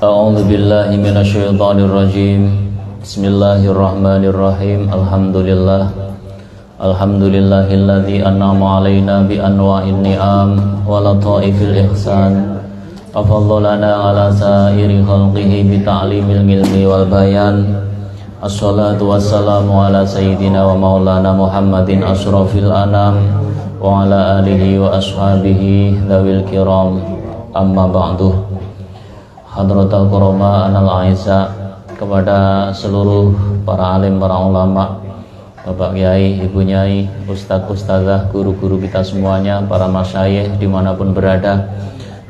A'udzu billahi minasyaitonir rajim. Bismillahirrahmanirrahim. Alhamdulillahilladzi an'ama 'alaina bi anwa'in ni'am wa lataifil ihsan. Fafaddalana 'ala sa'iri khalqihi bi ta'limil ilmi wal bayan. Assalatu wassalamu ala sayyidina wa maulana Muhammadin asyrafil anam wa ala alihi wa ashabihi dzawil kiram. Amma ba'du. Hadratul Qurama Anal Aisa, kepada seluruh para alim, para ulama, Bapak Kiai, Ibu Nyai, Ustadz, Ustazah, guru-guru kita semuanya, para masyayikh dimanapun berada,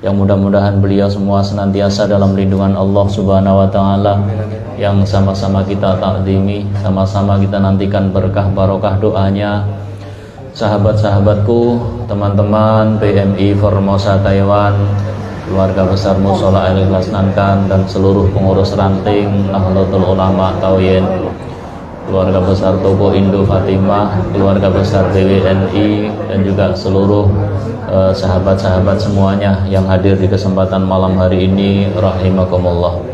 yang mudah-mudahan beliau semua senantiasa dalam lindungan Allah Subhanahu wa Ta'ala, yang sama-sama kita takdimi, sama-sama kita nantikan berkah barokah doanya. Sahabat-sahabatku, teman-teman PMI Formosa Taiwan, keluarga besar Mushola Al-Ikhlas Nankan, dan seluruh pengurus ranting Nahdlatul Ulama Taoyen, keluarga besar Toko Indo Fatimah, keluarga besar BWNI, dan juga seluruh sahabat-sahabat semuanya yang hadir di kesempatan malam hari ini, rahimakumullah.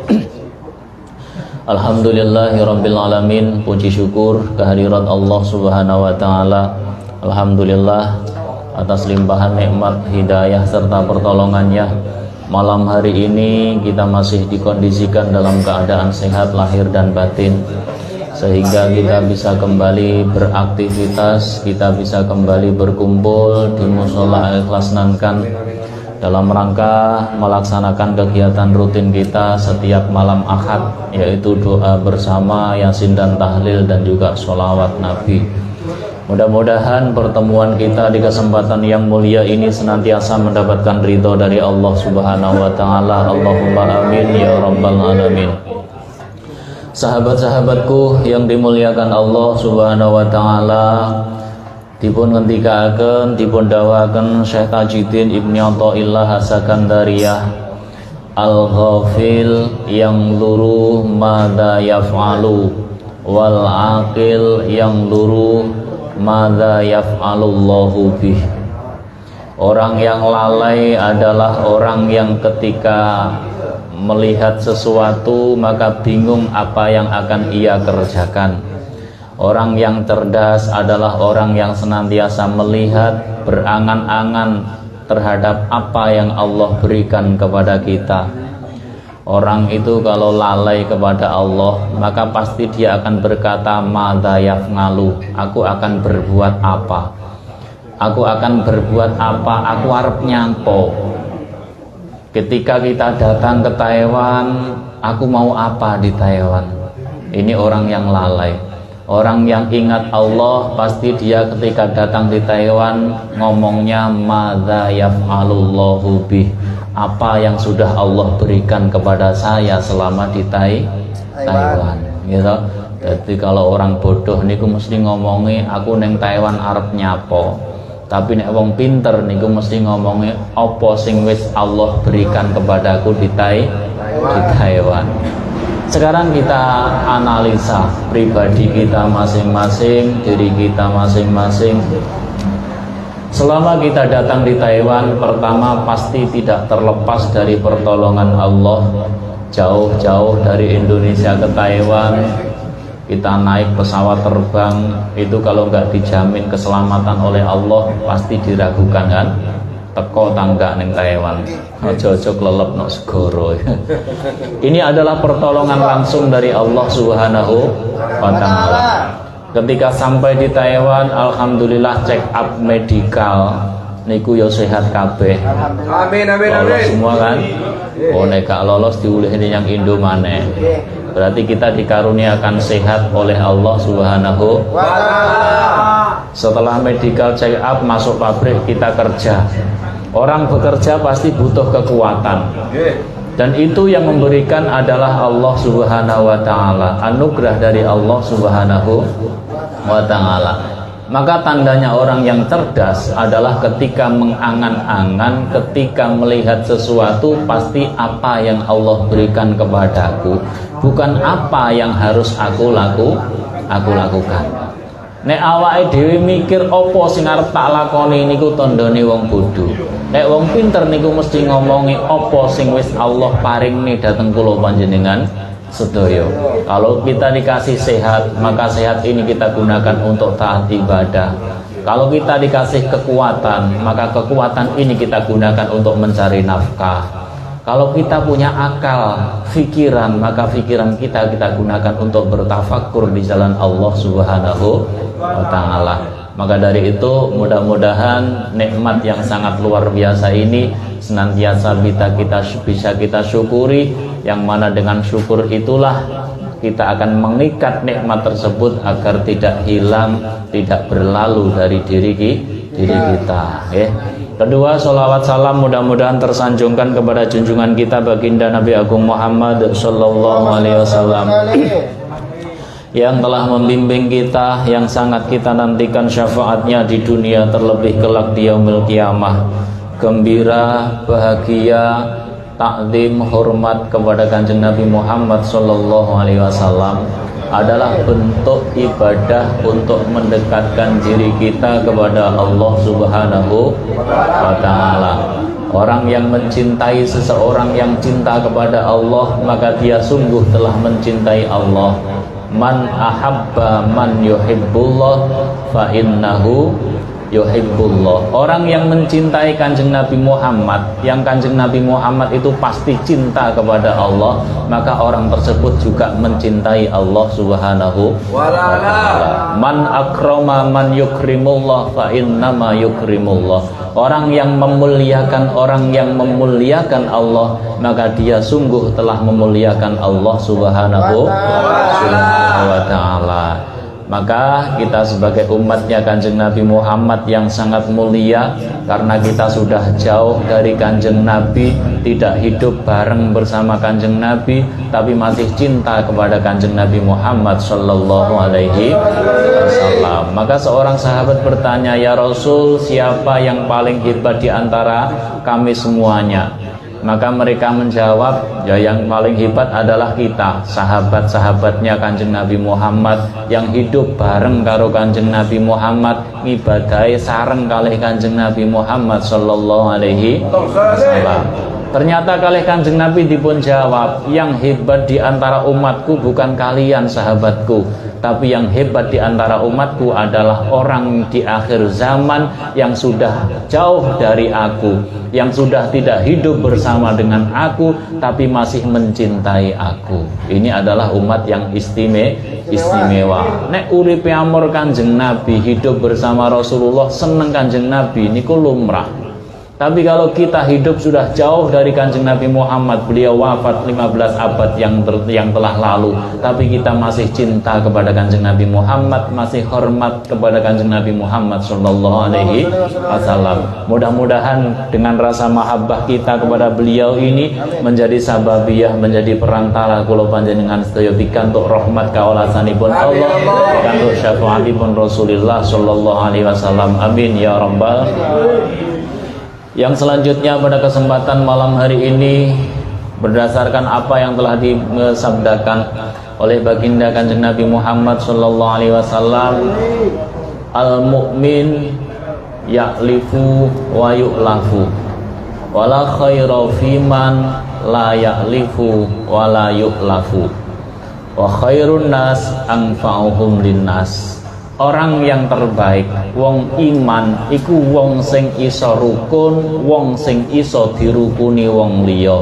Alhamdulillahirabbil alamin, puji syukur kehadirat Allah Subhanahu wa Ta'ala. Alhamdulillah atas limpahan nikmat, hidayah serta pertolongannya. Malam hari ini kita masih dikondisikan dalam keadaan sehat lahir dan batin, sehingga kita bisa kembali beraktivitas, kita bisa kembali berkumpul di Mushola Al-Ikhlas Nankan dalam rangka melaksanakan kegiatan rutin kita setiap malam Ahad, yaitu doa bersama, yasin dan tahlil, dan juga sholawat Nabi. Mudah-mudahan pertemuan kita di kesempatan yang mulia ini senantiasa mendapatkan ridho dari Allah Subhanahu wa Ta'ala. Allahumma amin ya rabbal alamin. Sahabat-sahabatku yang dimuliakan Allah Subhanahu wa Ta'ala, dipun ngendikaken, dipun dawaken Syekh Tajuddin Ibnu Athaillah As-Sakandariyah, al-ghafil yang luru madza yaf'alu wal aqil yang luru madza yaf'alullahu bih. Orang yang lalai adalah orang yang ketika melihat sesuatu maka bingung apa yang akan ia kerjakan. Orang yang cerdas adalah orang yang senantiasa melihat, berangan-angan terhadap apa yang Allah berikan kepada kita. Orang itu kalau lalai kepada Allah, maka pasti dia akan berkata, madza yaf'alu, aku akan berbuat apa? Aku akan berbuat apa? Aku arep nyampo. Ketika kita datang ke Taiwan, aku mau apa di Taiwan? Ini orang yang lalai. Orang yang ingat Allah, pasti dia ketika datang di Taiwan ngomongnya madza yaf'alullahu bih, apa yang sudah Allah berikan kepada saya selama di Taiwan, gitu. Jadi kalau orang bodoh niku mesti ngomongi aku neng Taiwan arep nyapo. Tapi nek wong pinter niku mesti ngomongi apa sing wis Allah berikan kepadaku di Taiwan. Sekarang kita analisa pribadi kita masing-masing, diri kita masing-masing. Selama kita datang di Taiwan, pertama pasti tidak terlepas dari pertolongan Allah. Jauh-jauh dari Indonesia ke Taiwan, kita naik pesawat terbang, itu kalau nggak dijamin keselamatan oleh Allah, pasti diragukan kan? Teko tangga neng Taiwan, ojo-ojo kelelep no segoro. Ini adalah pertolongan langsung dari Allah Subhanahu wa Ta'ala. Ketika sampai di Taiwan, alhamdulillah check up medikal niku yo sehat kabeh. Amin amin amin. Lolos semua kan? Oh nek gak lolos diulihne yang Indo maneh. Berarti kita dikaruniakan sehat oleh Allah Subhanahu wa Ta'ala. Setelah medical check up, masuk pabrik, kita kerja. Orang bekerja pasti butuh kekuatan, dan itu yang memberikan adalah Allah Subhanahu wa Ta'ala, anugerah dari Allah Subhanahu wa Ta'ala. Maka tandanya orang yang cerdas adalah ketika mengangan-angan, ketika melihat sesuatu, pasti apa yang Allah berikan kepadaku, bukan apa yang harus aku lakukan. Nek awake dhewe mikir apa sing arep tak lakoni niku tandane wong bodho. Nek wong pinter niku mesti ngomongi apa sing wis Allah paringne dhateng kula panjenengan sedaya. Kalau kita dikasih sehat, maka sehat ini kita gunakan untuk taat ibadah. Kalau kita dikasih kekuatan, maka kekuatan ini kita gunakan untuk mencari nafkah. Kalau kita punya akal, pikiran, maka pikiran kita gunakan untuk bertafakur di jalan Allah Subhanahu wa ta'ala. Maka dari itu mudah-mudahan nikmat yang sangat luar biasa ini senantiasa bisa kita syukuri, yang mana dengan syukur itulah kita akan mengikat nikmat tersebut agar tidak hilang, tidak berlalu dari diri kita, ya. Kedua, sholawat salam mudah-mudahan tersanjungkan kepada junjungan kita baginda Nabi Agung Muhammad sallallahu alaihi wasallam yang telah membimbing kita, yang sangat kita nantikan syafaatnya di dunia, terlebih kelak di yaumil qiyamah. Gembira, bahagia, takdim, hormat kepada Kanjeng Nabi Muhammad sallallahu alaihi wasallam adalah bentuk ibadah untuk mendekatkan diri kita kepada Allah Subhanahu wa ta'ala. Orang yang mencintai seseorang yang cinta kepada Allah, maka dia sungguh telah mencintai Allah. Man ahabba man yuhibbullah fa innahu yuhibbullah. Orang yang mencintai Kanjeng Nabi Muhammad, yang Kanjeng Nabi Muhammad itu pasti cinta kepada Allah, maka orang tersebut juga mencintai Allah Subhanahu wa ta'ala. Man akrama man yukrimullah fa innama yukrimullah. Orang yang memuliakan Allah, maka dia sungguh telah memuliakan Allah Subhanahu wa ta'ala. Maka kita sebagai umatnya Kanjeng Nabi Muhammad yang sangat mulia, karena kita sudah jauh dari Kanjeng Nabi, tidak hidup bareng bersama Kanjeng Nabi, tapi masih cinta kepada Kanjeng Nabi Muhammad sallallahu alaihi wasallam. Maka seorang sahabat bertanya, "Ya Rasul, siapa yang paling hebat di antara kami semuanya?" Maka mereka menjawab, ya yang paling hebat adalah kita, sahabat-sahabatnya Kanjeng Nabi Muhammad, yang hidup bareng karo Kanjeng Nabi Muhammad, ngibadahi sareng kalih Kanjeng Nabi Muhammad sallallahu alaihi wasallam. Ternyata kalih Kanjeng Nabi dipun jawab, yang hebat di antara umatku bukan kalian sahabatku, tapi yang hebat di antara umatku adalah orang di akhir zaman yang sudah jauh dari aku, yang sudah tidak hidup bersama dengan aku, tapi masih mencintai aku. Ini adalah umat yang istimewa. Nek uripe amor Kanjeng Nabi, hidup bersama Rasulullah, seneng Kanjeng Nabi, niku lumrah. Tapi kalau kita hidup sudah jauh dari Kanjeng Nabi Muhammad, beliau wafat 15 abad yang telah lalu, tapi kita masih cinta kepada Kanjeng Nabi Muhammad, masih hormat kepada Kanjeng Nabi Muhammad sallallahu alaihi wasallam. Mudah-mudahan dengan rasa mahabbah kita kepada beliau ini menjadi sababiyah, menjadi perantara kula panjenengan sedaya pikantuk rahmat kaulasanipun Allah, pikantuk syafaatipun Rasulullah sallallahu alaihi wasallam. Amin ya rabbal. Yang selanjutnya pada kesempatan malam hari ini, berdasarkan apa yang telah disabdakan oleh baginda Kanjeng Nabi Muhammad sallallahu alaihi wasallam, al-mu'min ya'lifu wa yu'lafu wala khaira fiman la ya'lifu wa la yu'lafu wa khairun nas anfa'uhum linnas. Orang yang terbaik, wong iman iku wong sing iso rukun, wong sing iso dirukuni wong liya.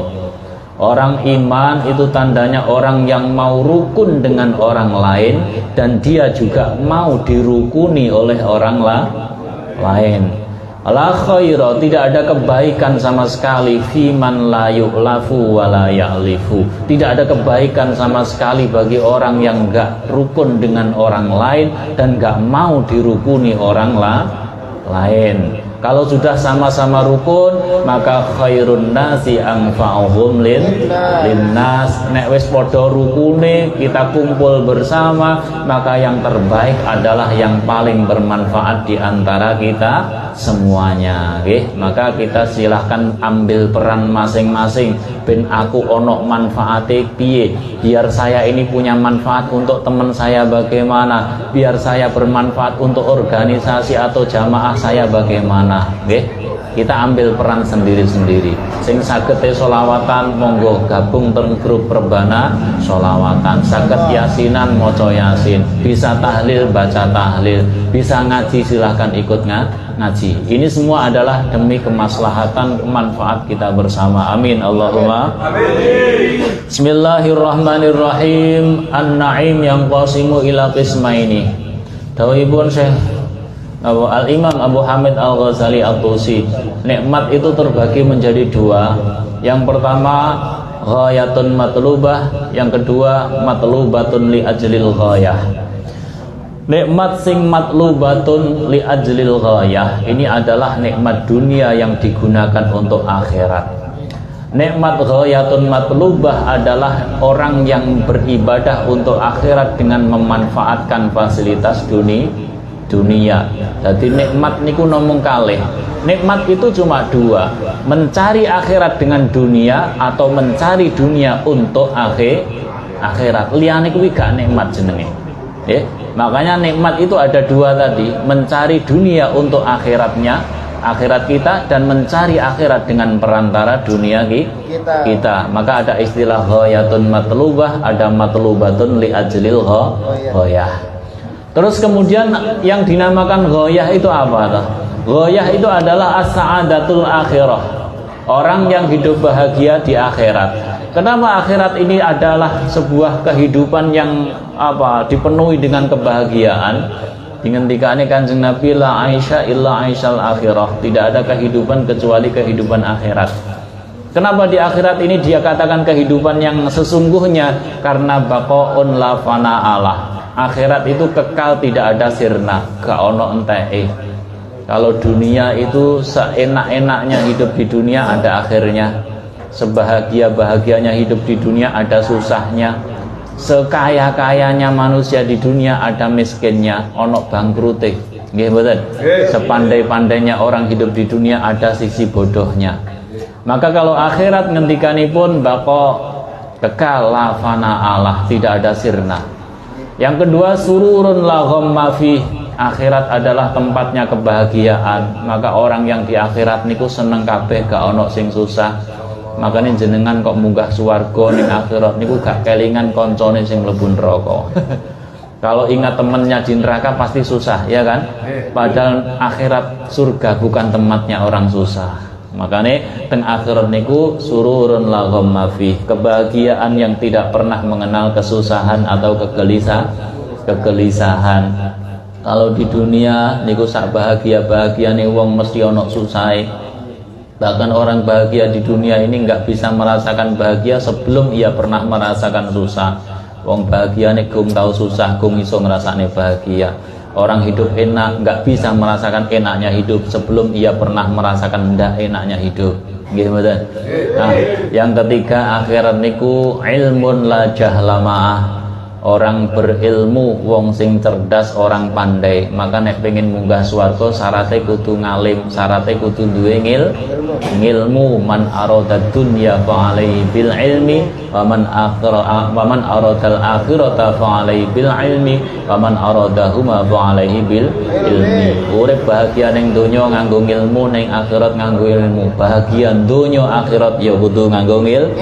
Orang iman itu tandanya orang yang mau rukun dengan orang lain, dan dia juga mau dirukuni oleh orang lain. La khaira, tidak ada kebaikan sama sekali fiman la yu'lafu wa la ya'lifu. Tidak ada kebaikan sama sekali bagi orang yang enggak rukun dengan orang lain dan enggak mau dirukuni orang lain. Kalau sudah sama-sama rukun, maka khairun nasi anfa'uhum linnas. Nek wis padha rukune, kita kumpul bersama, maka yang terbaik adalah yang paling bermanfaat di antara kita semuanya, nggih. Maka kita silahkan ambil peran masing-masing. Ben aku ono manfaate piye, biar saya ini punya manfaat untuk teman saya bagaimana, biar saya bermanfaat untuk organisasi atau jamaah saya bagaimana, nggih. Kita ambil peran sendiri-sendiri. Sing saged sholawatan monggo gabung teng grup Perbana sholawatan, saged yasinan maca yasin, bisa tahlil baca tahlil, bisa ngaji silahkan ikut ngaji. Ini semua adalah demi kemaslahatan manfaat kita bersama. Amin Allahumma amin. Bismillahirrahmanirrahim. An-na'im yang qasimu ila qismaini. Dawuhipun Syekh Al-Imam Abu Hamid Al-Ghazali At-Tusi, nikmat itu terbagi menjadi dua. Yang pertama ghayatun matlubah, yang kedua matlubatun li ajlil ghayah. Nikmat sing matlubatun li ajlil ghayah ini adalah nikmat dunia yang digunakan untuk akhirat. Nikmat ghayatun matlubah adalah orang yang beribadah untuk akhirat dengan memanfaatkan fasilitas dunia. Jadi nikmat niku nomong kalih. Nikmat itu cuma dua, mencari akhirat dengan dunia atau mencari dunia untuk akhirat. Liyane kuwi gak nikmat jenenge. Makanya nikmat itu ada dua tadi, mencari dunia untuk akhiratnya, akhirat kita, dan mencari akhirat dengan perantara dunia kita. Maka ada istilah ghayatun matlubah, ada matlubatun li ajlil ghayah. Terus kemudian yang dinamakan ghoyah itu apa? Ghoyah itu adalah as-sa'adatul akhirah, orang yang hidup bahagia di akhirat. Kenapa akhirat ini adalah sebuah kehidupan yang dipenuhi dengan kebahagiaan? Dihentikannya Kanjeng Nabi, la aisha illa aishal akhirah, tidak ada kehidupan kecuali kehidupan akhirat. Kenapa di akhirat ini dia katakan kehidupan yang sesungguhnya? Karena baqaun la fana'alah. Akhirat itu kekal, tidak ada sirna, gak ono enteke. Kalau dunia itu seenak-enaknya hidup di dunia ada akhirnya, sebahagia-bahagianya hidup di dunia ada susahnya, sekaya-kayanya manusia di dunia ada miskinnya, ono bangkrute. Nggih mboten? Sepandai-pandainya orang hidup di dunia ada sisi bodohnya. Maka kalau akhirat ngendikanipun baqa kekal la fana'alah, tidak ada sirna. Yang kedua sururun la ghamma fi, akhirat adalah tempatnya kebahagiaan. Maka orang yang di akhirat niku seneng kabeh, gak ono sing susah. Makanya jenengan kok munggah swarga ning akhirat niku gak kelingan koncone sing mlebu neraka. Kalau ingat temennya di neraka pasti susah, ya kan? Padahal akhirat surga bukan tempatnya orang susah. Makanya teng akhirat niku sururun la ghamma fi, kebahagiaan yang tidak pernah mengenal kesusahan atau kegelisahan. Kalau di dunia niku sak bahagia-bahagiane wong mesti ono susahe. Bahkan orang bahagia di dunia ini nggak bisa merasakan bahagia sebelum ia pernah merasakan susah. Wong bahagiane gum tahu susah, gum iso ngrasakne bahagia. Orang hidup enak nggak bisa merasakan enaknya hidup sebelum ia pernah merasakan ndak enaknya hidup. Nggih mboten? Nah, yang ketiga akhirat niku ilmun la jahla ma'ah. Orang berilmu, wong sing cerdas, orang pandai. Maka nek pengen munggah swarga syaratnya kudu ngalim, syaratnya kudu duwe ngilmu. Man arada dunya fa alaihi bil ilmi wa man aradal akhirata fa alaihi bil ilmi wa man aradahuma fa alaihi bil ilmi. Urip bahagia ning donya nganggo ilmu, ning akhirat nganggo ilmu. Bahagia donya akhirat ya kudu nganggo ilmu.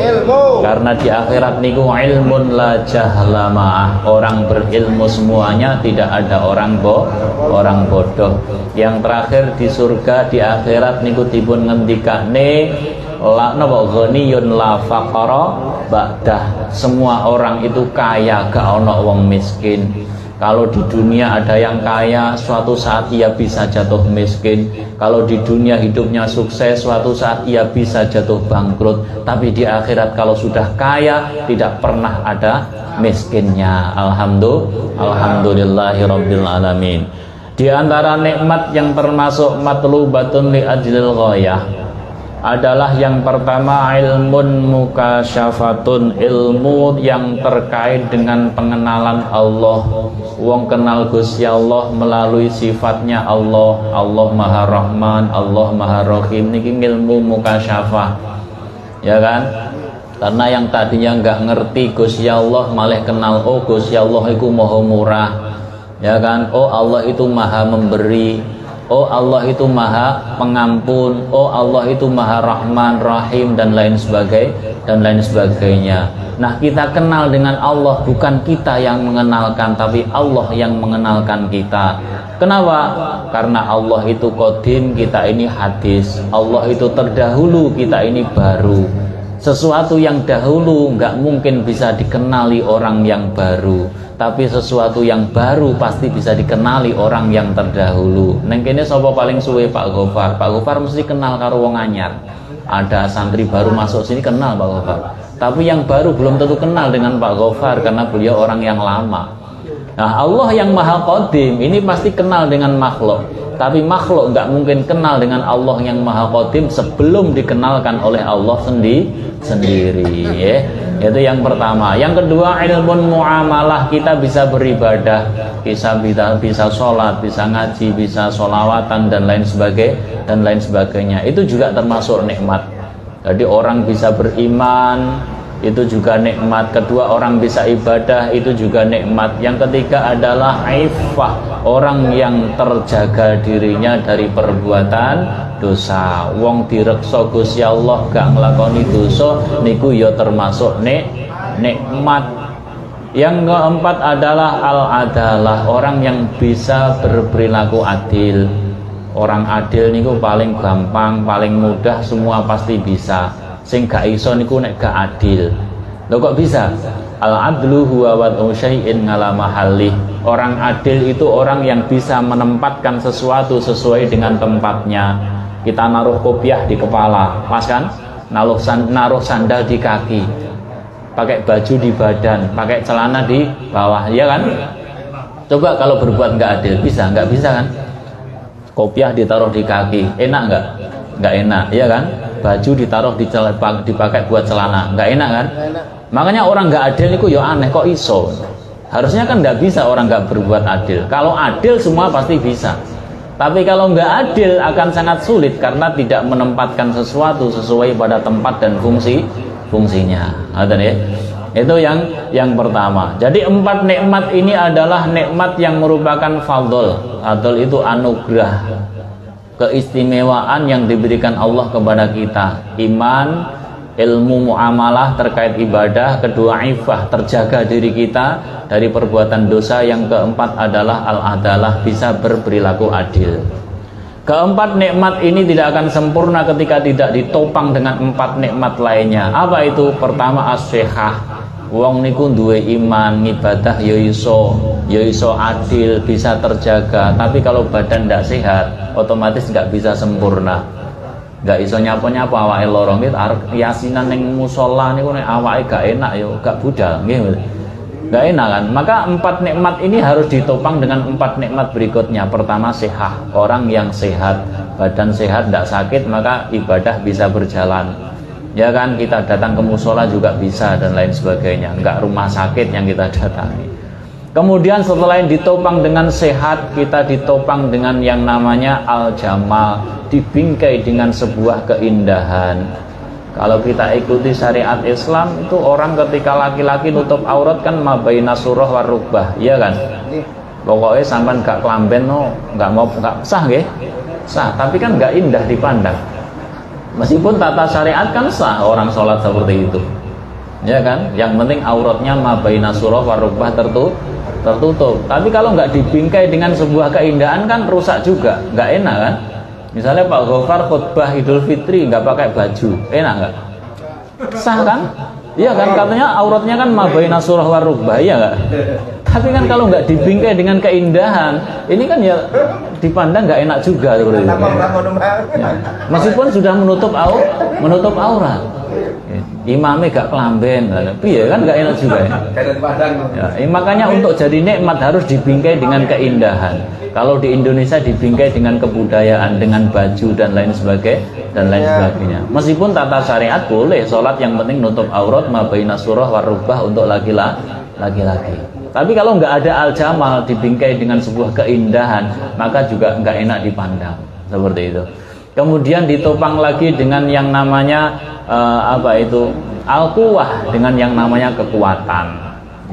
Karena di akhirat niku ilmun la jahla ma, orang berilmu semuanya, tidak ada orang bodoh. Yang terakhir di surga di akhirat niku dipun ngendikane la napa ghaniyun la faqara ba'dah. Semua orang itu kaya, gak ono wong miskin. Kalau di dunia ada yang kaya, suatu saat ia bisa jatuh miskin. Kalau di dunia hidupnya sukses, suatu saat ia bisa jatuh bangkrut. Tapi di akhirat kalau sudah kaya, tidak pernah ada miskinnya. Alhamdulillahirabbil alamin. Di antara nikmat yang termasuk matlubatun li ajlil ghayah, adalah yang pertama ilmun mukasyafatun, ilmu yang terkait dengan pengenalan Allah. Wong kenal Gusti Allah melalui sifatnya Allah. Allah Maha Rahman, Allah Maha Rahim, niki ilmu mukasyafah, ya kan? Karena yang tadinya nggak ngerti Gusti Allah malah kenal, oh Gusti Allah itu Maha Murah, ya kan? Oh Allah itu Maha Memberi, oh Allah itu Maha Pengampun, oh Allah itu Maha Rahman, Rahim, dan lain sebagainya. Nah, kita kenal dengan Allah, bukan kita yang mengenalkan, tapi Allah yang mengenalkan kita. Kenapa? Karena Allah itu qadim, kita ini hadis. Allah itu terdahulu, kita ini baru. Sesuatu yang dahulu nggak mungkin bisa dikenali orang yang baru, tapi sesuatu yang baru pasti bisa dikenali orang yang terdahulu. Neng kene sapa paling suwe Pak Gofar? Pak Gofar mesti kenal karo wong anyar. Ada santri baru masuk sini kenal Pak Gofar. Tapi yang baru belum tentu kenal dengan Pak Gofar karena beliau orang yang lama. Nah, Allah yang Maha Qadim ini pasti kenal dengan makhluk. Tapi makhluk nggak mungkin kenal dengan Allah yang Maha Qadim sebelum dikenalkan oleh Allah sendiri, ya. Itu yang pertama. Yang kedua, ilmu muamalah, kita bisa beribadah, bisa sholat, bisa ngaji, bisa sholawatan dan lain sebagainya. Itu juga termasuk nikmat. Jadi orang bisa beriman, itu juga nikmat. Kedua, orang bisa ibadah, itu juga nikmat. Yang ketiga adalah aifah, orang yang terjaga dirinya dari perbuatan dosa. Wong direksa Gusti Allah gak nglakoni dosa, niku ya termasuk nikmat. Yang keempat adalah al-adalah, orang yang bisa berperilaku adil. Orang adil niku paling gampang, paling mudah, semua pasti bisa. Sing gak iso niku nek gak adil. Lho kok bisa? Al-adlu huwa wad'u syai'in ngala mahallih. Orang adil itu orang yang bisa menempatkan sesuatu sesuai dengan tempatnya. Kita naruh kopiah di kepala, pas kan? Naruh sandal di kaki, pakai baju di badan, pakai celana di bawah, ya kan? Coba kalau berbuat nggak adil, bisa? Nggak bisa kan? Kopiah ditaruh di kaki, enak nggak? Nggak enak, ya kan? Baju ditaruh dipakai buat celana, nggak enak kan? Makanya orang nggak adil itu ya aneh, kok iso? Harusnya kan nggak bisa orang nggak berbuat adil. Kalau adil semua pasti bisa. Tapi kalau nggak adil akan sangat sulit karena tidak menempatkan sesuatu sesuai pada tempat dan fungsinya. Ada ya? Itu yang pertama. Jadi 4 nikmat ini adalah nikmat yang merupakan fadl. Fadl itu anugerah, keistimewaan yang diberikan Allah kepada kita. Iman, ilmu muamalah terkait ibadah, kedua ifah, terjaga diri kita dari perbuatan dosa. Yang keempat adalah al-adalah, bisa berperilaku adil. Keempat nikmat ini tidak akan sempurna ketika tidak ditopang dengan 4 nikmat lainnya. Apa itu? Pertama, as-sihah. Wong niku duwe iman, ngibadah ya iso adil, bisa terjaga. Tapi kalau badan tidak sehat, otomatis nggak bisa sempurna. Nggak iso nyapa-nyapa awake loro nggih, arep yasinan ning musala niku nek awake gak enak ya gak budal nggih. Gak enak kan? Maka 4 nikmat ini harus ditopang dengan 4 nikmat berikutnya. Pertama, sehat. Orang yang sehat, badan sehat, tidak sakit, maka ibadah bisa berjalan. Ya kan, kita datang ke musola juga bisa dan lain sebagainya. Enggak rumah sakit yang kita datangi. Kemudian setelah ditopang dengan sehat, kita ditopang dengan yang namanya al-jamal, dibingkai dengan sebuah keindahan. Kalau kita ikuti syariat Islam itu orang ketika laki-laki nutup aurat kan mabaina surah warubah, iya kan? Pokoknya sampai gak kelamben no, gak sah nggih? Sah, tapi kan gak indah dipandang. Meskipun tata syariat kan sah orang sholat seperti itu, ya kan? Yang penting auratnya mabaina surah warubah tertutup. Tapi kalau nggak dibingkai dengan sebuah keindahan kan rusak juga, nggak enak kan? Misalnya Pak Gofar khutbah Idul Fitri nggak pakai baju, enak nggak? Sah kan? Iya kan? Katanya auratnya kan mabaina surah warubah, iya nggak? Tapi kan kalau nggak dibingkai dengan keindahan, ini kan ya dipandang nggak enak juga seperti itu. Ya. Meskipun sudah menutup aurat. imamnya gak kelamben, piye kan gak enak juga ya. Makanya untuk jadi nikmat harus dibingkai dengan keindahan. Kalau di Indonesia dibingkai dengan kebudayaan, dengan baju dan lain sebagainya. Meskipun tata syariat boleh sholat, yang penting nutup aurat ma baina surah warubah untuk laki-laki. Tapi kalau nggak ada al-jamal dibingkai dengan sebuah keindahan, maka juga nggak enak dipandang, seperti itu. Kemudian ditopang lagi dengan yang namanya al-quwah, dengan yang namanya kekuatan.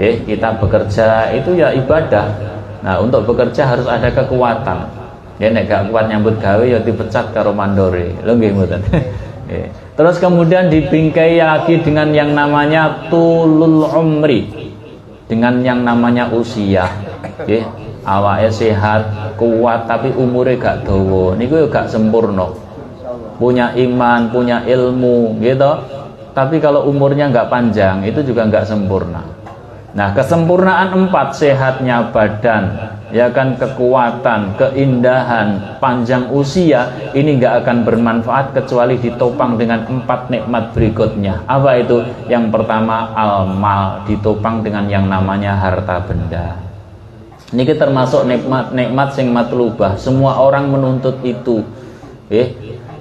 Kita bekerja itu ya ibadah. Nah, untuk bekerja harus ada kekuatan. Nek gak kuat nyambut gawe ya dipecat karo mandore. Lho nggih mboten. Terus kemudian dibingkai lagi dengan yang namanya tulul umri, dengan yang namanya usia. Awake sehat, kuat tapi umure gak dawa. Niku yo gak sempurna. Punya iman, punya ilmu, gitu. Tapi kalau umurnya nggak panjang, itu juga nggak sempurna. Nah, kesempurnaan 4, sehatnya badan, ya kan, kekuatan, keindahan, panjang usia, ini nggak akan bermanfaat kecuali ditopang dengan 4 nikmat berikutnya. Apa itu? Yang pertama al-mal, ditopang dengan yang namanya harta benda. Ini termasuk nikmat sing matlubah. Semua orang menuntut itu.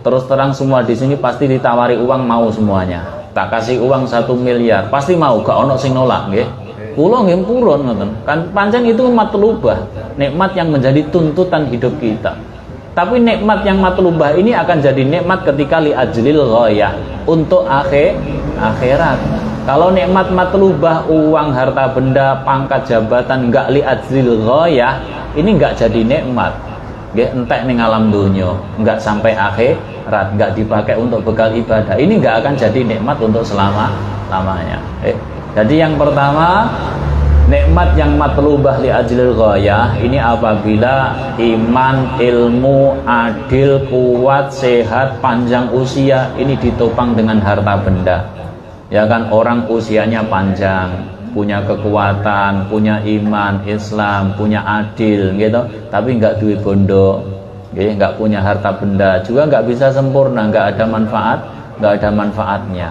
Terus terang semua di sini pasti ditawari uang mau semuanya. Tak kasih uang 1 miliar, pasti mau, gak ono sing nolak, nggih. Kula nggih purun ngoten. Kan pancen itu matlubah, nikmat yang menjadi tuntutan hidup kita. Tapi nikmat yang matlubah ini akan jadi nikmat ketika li ajlil ghayah, untuk akhirat. Kalau nikmat matlubah, uang, harta benda, pangkat jabatan, enggak li ajlil ghayah, ini enggak jadi nikmat. Nggih, entek ning alam dunya, enggak sampai akhirat, enggak dipakai untuk bekal ibadah. Ini enggak akan jadi nikmat untuk selama-lamanya. Jadi yang pertama, nikmat yang matlubah li ajlil ghayah ini apabila iman, ilmu, adil, kuat, sehat, panjang usia, ini ditopang dengan harta benda. Ya kan, orang usianya panjang, punya kekuatan, punya iman, Islam, punya adil, gitu. Tapi nggak duit bondo, nggak punya harta benda, juga nggak bisa sempurna, nggak ada manfaatnya,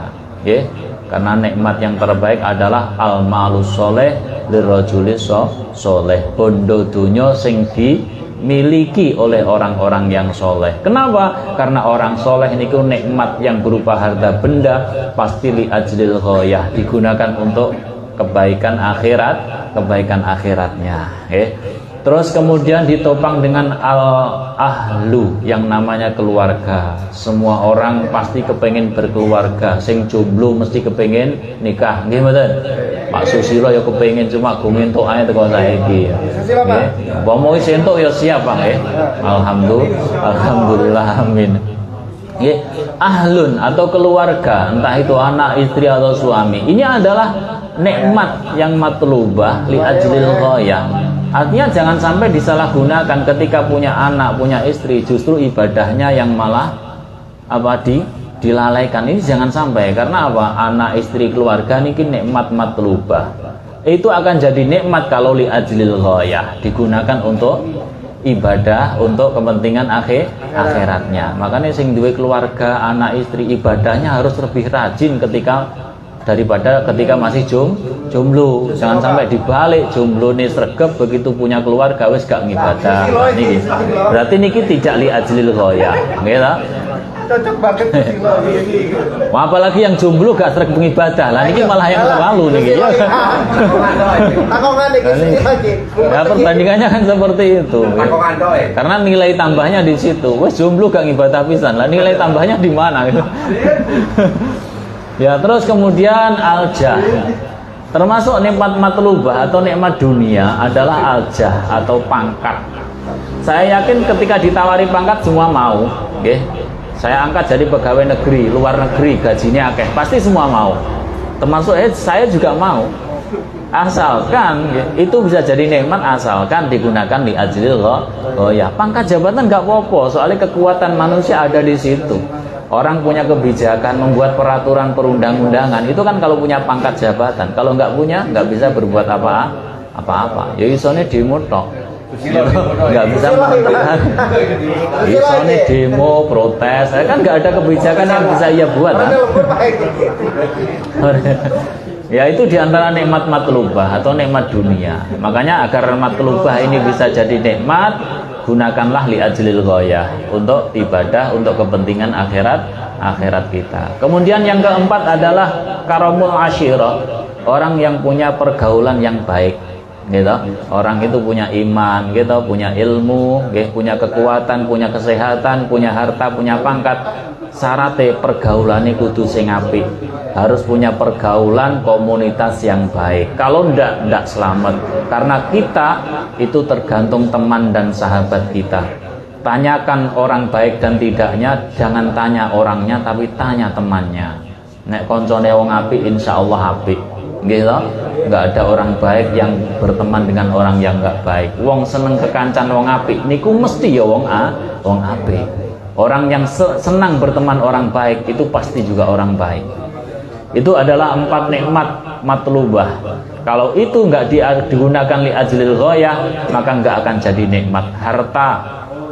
Karena nikmat yang terbaik adalah al-malus soleh lirrajulis soleh, bondo dunya sing dimiliki oleh orang-orang yang soleh. Kenapa? Karena orang soleh niku nikmat yang berupa harta benda pasti li ajlil ghayah, digunakan untuk kebaikan akhiratnya. Terus kemudian ditopang dengan al-ahlu, yang namanya keluarga. Semua orang pasti kepengen berkeluarga. Sing jomblo mesti kepengen nikah. Nggih mboten? Pak Susilo ya kepengen, cuma gue entuk ae teko saiki. Nggih. Pomo wis entuk ya siap, Pak, nggih. Alhamdulillah, amin. Nggih, ahlun atau keluarga, entah itu anak, istri atau suami. Ini adalah nikmat yang matlubah li ajlil ghayah. Artinya jangan sampai disalahgunakan ketika punya anak, punya istri, justru ibadahnya yang malah dilalaikan. Ini jangan sampai, karena apa? Anak, istri, keluarga ini nikmat matlubah. Itu akan jadi nikmat kalau li ajlil ghayah, digunakan untuk ibadah, untuk kepentingan akhiratnya. Makanya sing duwe keluarga, anak, istri, ibadahnya harus lebih rajin daripada ketika masih jomblo. Jangan sampai dibalik, jomblo nih sregep, begitu punya keluarga wis gak ngibadah. Niki berarti niki tidak li ajlil ghayah, nggih ta? Cocok banget iki. Apalagi yang jomblo gak sregep ngibadah. Lah niki malah yang terlalu niki. Takongan iki lagi. Ya perbandingannya kan seperti itu. Karena nilai tambahnya di situ. Wes jomblo gak ngibadah pisan. Lah nilai tambahnya di mana gitu. Ya, terus kemudian aljah, termasuk nikmat matlubah atau nikmat dunia adalah aljah atau pangkat. Saya yakin ketika ditawari pangkat semua mau, Saya angkat jadi pegawai negeri, luar negeri, gajinya akeh, pasti semua mau. Termasuk saya juga mau. Asalkan itu bisa jadi nikmat, asalkan digunakan di ajlil ghayah. Pangkat jabatan nggak apa-apa, soalnya kekuatan manusia ada di situ. Orang punya kebijakan, membuat peraturan perundang-undangan, itu kan kalau punya pangkat jabatan. Kalau nggak punya, nggak bisa berbuat apa-apa. Ya isone demo tok. nggak bisa menentukan. Misalnya demo, protes, kan nggak ada kebijakan yang bisa ia buat. Kan? Ya itu diantara nikmat matlubah atau nikmat dunia. Makanya agar matlubah ini bisa jadi nikmat, gunakanlah li ajlil ghayah, untuk ibadah, untuk kepentingan akhirat kita. Kemudian yang keempat adalah karamul asyirah, orang yang punya pergaulan yang baik, gitu. Orang itu punya iman, gitu, punya ilmu, gitu, punya kekuatan, punya kesehatan, punya harta, punya pangkat. Syaratnya pergaulannya kudu sing apik, harus punya pergaulan komunitas yang baik. Kalau ndak selamat, karena kita itu tergantung teman dan sahabat kita. Tanyakan orang baik dan tidaknya, jangan tanya orangnya tapi tanya temannya. Nek koncone wong apik insyaallah apik, gitu. Nggak ada orang baik yang berteman dengan orang yang nggak baik. Wong seneng kekancan wong apik niku mesti ya wong apik. Orang yang senang berteman orang baik itu pasti juga orang baik. Itu adalah 4 nikmat matlubah. Kalau itu nggak digunakan li ajlil ghayah, maka nggak akan jadi nikmat. Harta,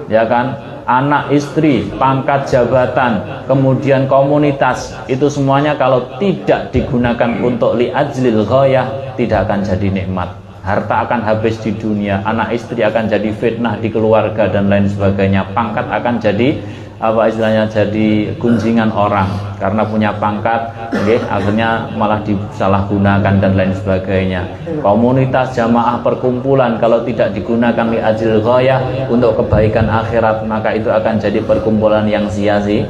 ya kan, anak, istri, pangkat, jabatan, kemudian komunitas, itu semuanya kalau tidak digunakan untuk li ajlil ghayah, tidak akan jadi nikmat. Harta akan habis di dunia, anak istri akan jadi fitnah di keluarga dan lain sebagainya. Pangkat akan jadi apa istilahnya, jadi gunjingan orang karena punya pangkat, akhirnya malah disalahgunakan dan lain sebagainya. Komunitas, jamaah, perkumpulan kalau tidak digunakan li ajlil ghayah untuk kebaikan akhirat, maka itu akan jadi perkumpulan yang sia-sia.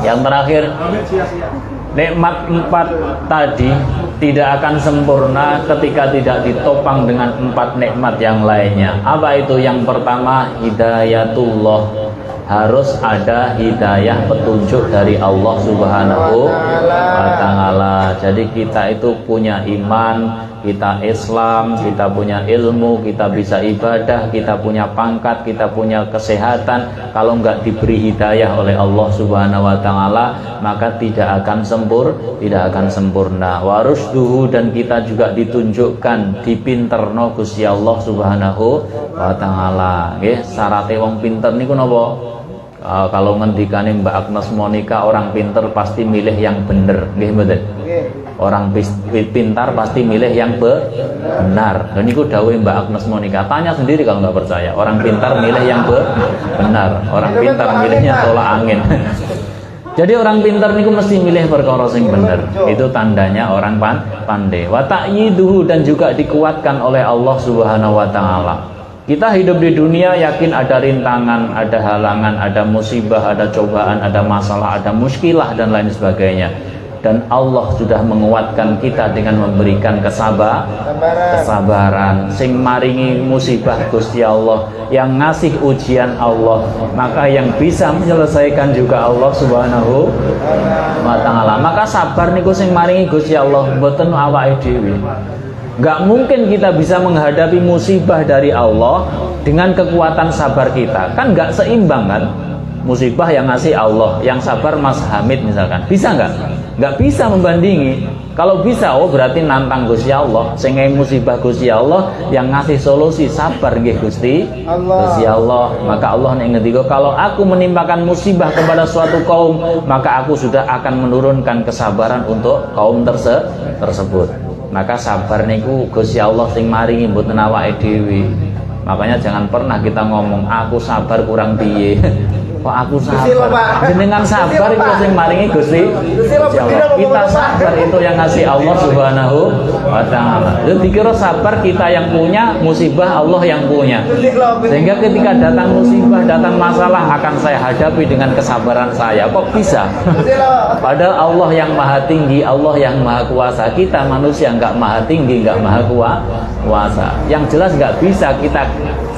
Yang terakhir, nikmat 4 tadi tidak akan sempurna ketika tidak ditopang dengan 4 nikmat yang lainnya. Apa itu? Yang pertama, hidayatullah. Harus ada hidayah, petunjuk dari Allah Subhanahu wa ta'ala. Jadi kita itu punya iman, kita Islam, kita punya ilmu, kita bisa ibadah, kita punya pangkat, kita punya kesehatan. Kalau nggak diberi hidayah oleh Allah Subhanahu wa ta'ala, maka tidak akan sempurna. Warusduhu, dan kita juga ditunjukkan dipinterno Gusti Allah Subhanahu wa ta'ala. Nggih, syaratnya wong pinter niku napa? Kalau ngendikane Mbak Agnes Monica, orang pinter pasti milih yang bener, nggih mboten? Orang pintar pasti milih yang benar. Dan itu dawuh Mbak Agnes Monica. Tanya sendiri kalau nggak percaya. Orang pintar milih yang benar. Orang pintar milihnya tolak angin. Jadi orang pintar niku mesti milih perkara sing bener. Itu tandanya orang pandai. Wa ta'yiduhu, dan juga dikuatkan oleh Allah Subhanahu wa taala. Kita hidup di dunia yakin ada rintangan, ada halangan, ada musibah, ada cobaan, ada masalah, ada muskilah dan lain sebagainya. Dan Allah sudah menguatkan kita dengan memberikan kesabaran. Sing maringi musibah Gusti Allah, yang ngasih ujian Allah, maka yang bisa menyelesaikan juga Allah Subhanahu wa ta'ala. Maka sabar niku sing maringi Gusti Allah, mboten awake dhewe. Gak mungkin kita bisa menghadapi musibah dari Allah dengan kekuatan sabar kita. Kan gak seimbang kan? Musibah yang ngasih Allah, yang sabar Mas Hamid misalkan. Bisa nggak? Nggak bisa membandingi. Kalau bisa, oh berarti nantang Gusti Allah. Sehingga musibah Gusti Allah, yang ngasih solusi sabar nggih Gusti Allah. Maka Allah nek ngendika, kalau aku menimpakan musibah kepada suatu kaum, maka aku sudah akan menurunkan kesabaran untuk kaum tersebut. Maka sabar niku Gusti Allah sing maringi, mboten awake dhewe. Makanya jangan pernah kita ngomong aku sabar kurang piye. Kok aku sabar? Jenengan sabar itu sing maringi Gusti Allah. Kita sabar itu yang ngasih Allah Subhanahu wa ta'ala. Jadi dikira sabar kita yang punya, musibah Allah yang punya. Sehingga ketika datang musibah, datang masalah, akan saya hadapi dengan kesabaran saya. Kok bisa? Padahal Allah yang maha tinggi, Allah yang maha kuasa. Kita manusia nggak maha tinggi, nggak maha kuasa. Yang jelas nggak bisa kita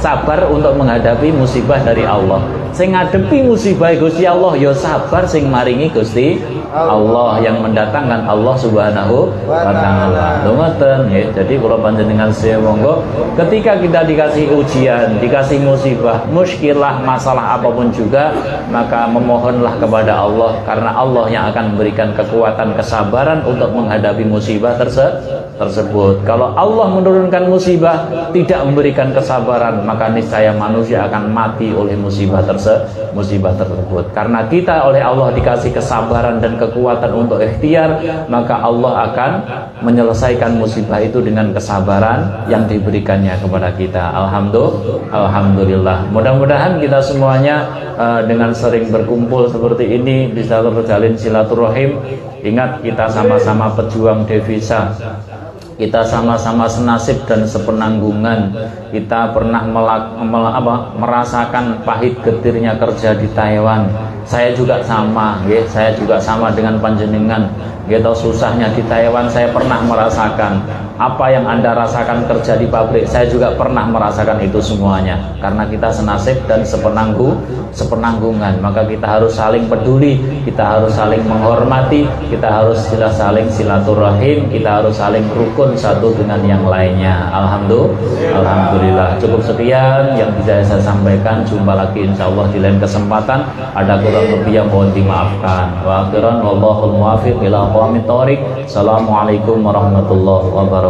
sabar untuk menghadapi musibah dari Allah. Sing ngadepi musibah Gusti Allah ya sabar, sing maringi Gusti Allah, yang mendatangkan Allah Subhanahu wa ta'ala. Ngoten nggih. Jadi kula panjenengan sedaya monggo, ketika kita dikasih ujian, dikasih musibah, muskilah, masalah apapun juga, maka memohonlah kepada Allah, karena Allah yang akan memberikan kekuatan kesabaran untuk menghadapi musibah tersebut. Kalau Allah menurunkan musibah, tidak memberikan kesabaran, maka niscaya manusia akan mati oleh musibah tersebut. Karena kita oleh Allah dikasih kesabaran dan kekuatan untuk ikhtiar, maka Allah akan menyelesaikan musibah itu dengan kesabaran yang diberikannya kepada kita. Alhamdulillah. Mudah-mudahan kita semuanya dengan sering berkumpul seperti ini bisa terjalin silaturahim. Ingat, kita sama-sama pejuang devisa, kita sama-sama senasib dan sepenanggungan. Kita pernah merasakan pahit getirnya kerja di Taiwan. Saya juga sama, saya juga sama dengan panjenengan. Gitu susahnya di Taiwan saya pernah merasakan. Apa yang Anda rasakan kerja di pabrik, saya juga pernah merasakan itu semuanya. Karena kita senasib dan sepenanggungan, maka kita harus saling peduli, kita harus saling menghormati, kita harus saling silaturahim, kita harus saling rukun satu dengan yang lainnya. Alhamdulillah. Cukup sekian yang bisa saya sampaikan. Jumpa lagi insyaallah di lain kesempatan. Ada kurang lebih yang mohon dimaafkan. Wa akhiran wallahul muwaffiq ila aqwamit thoriq. Assalamualaikum warahmatullahi wabarakatuh.